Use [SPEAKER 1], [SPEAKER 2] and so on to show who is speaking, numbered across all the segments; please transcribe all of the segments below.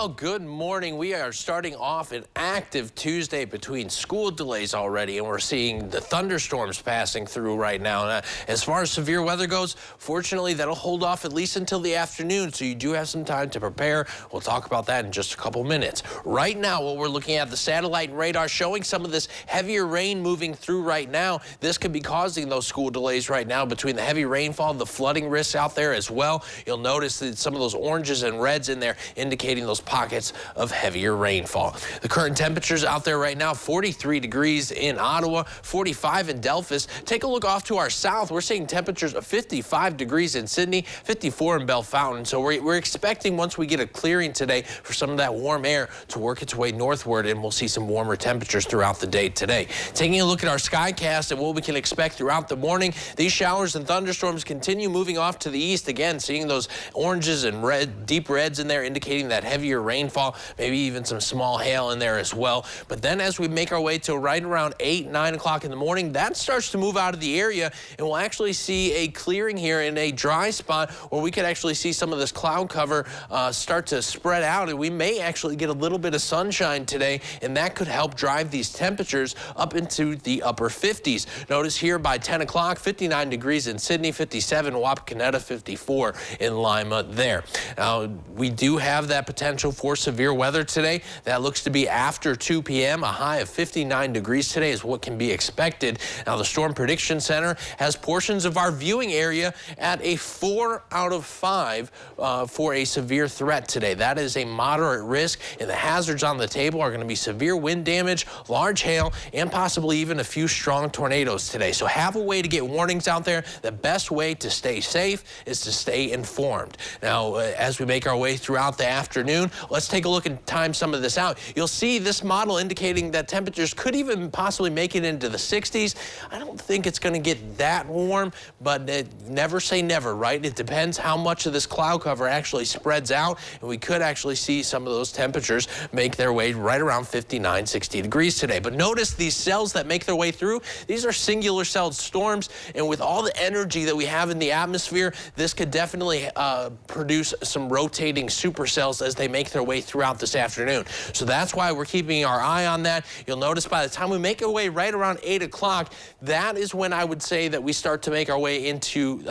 [SPEAKER 1] Well, good morning. We are starting off an active Tuesday between school delays already, and we're seeing the thunderstorms passing through right now. As far as severe weather goes, fortunately, that'll hold off at least until the afternoon, so you do have some time to prepare. We'll talk about that in just a couple minutes. Right now, what we're looking at, the satellite and radar showing some of this heavier rain moving through right now. This could be causing those school delays right now between the heavy rainfall, the flooding risks out there as well. You'll notice that some of those oranges and reds in there indicating those pockets of heavier rainfall. The current temperatures out there right now, 43 degrees in Ottawa, 45 in Delphos. Take a look off to our south. We're seeing temperatures of 55 degrees in Sydney, 54 in Bellefontaine. So we're expecting once we get a clearing today for some of that warm air to work its way northward, and we'll see some warmer temperatures throughout the day today. Taking a look at our skycast and what we can expect throughout the morning, these showers and thunderstorms continue moving off to the east. Again, seeing those oranges and red, deep reds in there indicating that heavier rainfall, maybe even some small hail in there as well. But then as we make our way to right around 8, 9 o'clock in the morning, that starts to move out of the area, and we'll actually see a clearing here in a dry spot where we could actually see some of this cloud cover start to spread out, and we may actually get a little bit of sunshine today, and that could help drive these temperatures up into the upper 50s. Notice here by 10 o'clock, 59 degrees in Sydney, 57 Wapakoneta, 54 in Lima there. Now, we do have that potential for severe weather today. That looks to be after 2 p.m. A high of 59 degrees today is what can be expected. Now, the Storm Prediction Center has portions of our viewing area at a 4 out of 5 for a severe threat today. That is a moderate risk, and the hazards on the table are going to be severe wind damage, large hail, and possibly even a few strong tornadoes today. So have a way to get warnings out there. The best way to stay safe is to stay informed. Now, as we make our way throughout the afternoon, let's take a look and time some of this out. You'll see this model indicating that temperatures could even possibly make it into the 60s. I don't think it's going to get that warm, but never say never, right? It depends how much of this cloud cover actually spreads out, and we could actually see some of those temperatures make their way right around 59, 60 degrees today. But notice these cells that make their way through, these are singular celled storms, and with all the energy that we have in the atmosphere, this could definitely produce some rotating supercells as they make their way throughout this afternoon. So that's why we're keeping our eye on that. You'll notice by the time we make our way right around 8 o'clock, that is when I would say that we start to make our way into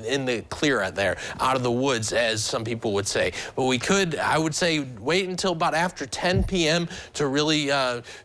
[SPEAKER 1] in the clear out there, out of the woods, as some people would say. But we could, I would say, wait until about after 10 p.m. to really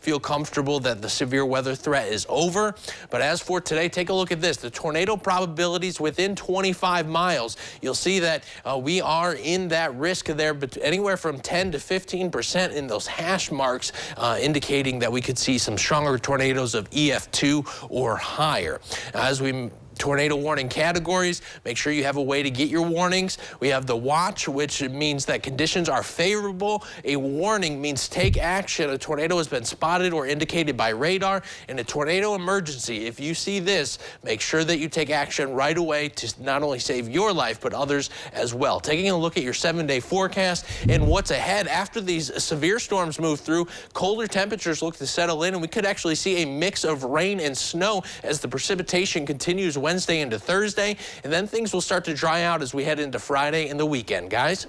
[SPEAKER 1] feel comfortable that the severe weather threat is over. But as for today, take a look at this. The tornado probabilities within 25 miles. You'll see that we are in that risk there, but anywhere from 10 to 15% in those hash marks, indicating that we could see some stronger tornadoes of EF2 or higher. As we tornado warning categories, make sure you have a way to get your warnings. We have the watch, which means that conditions are favorable. A warning means take action. A tornado has been spotted or indicated by radar. And a tornado emergency, if you see this, make sure that you take action right away to not only save your life, but others as well. Taking a look at your 7-day forecast and what's ahead after these severe storms move through, colder temperatures look to settle in, and we could actually see a mix of rain and snow as the precipitation continues Wednesday into Thursday, and then things will start to dry out as we head into Friday and the weekend, guys.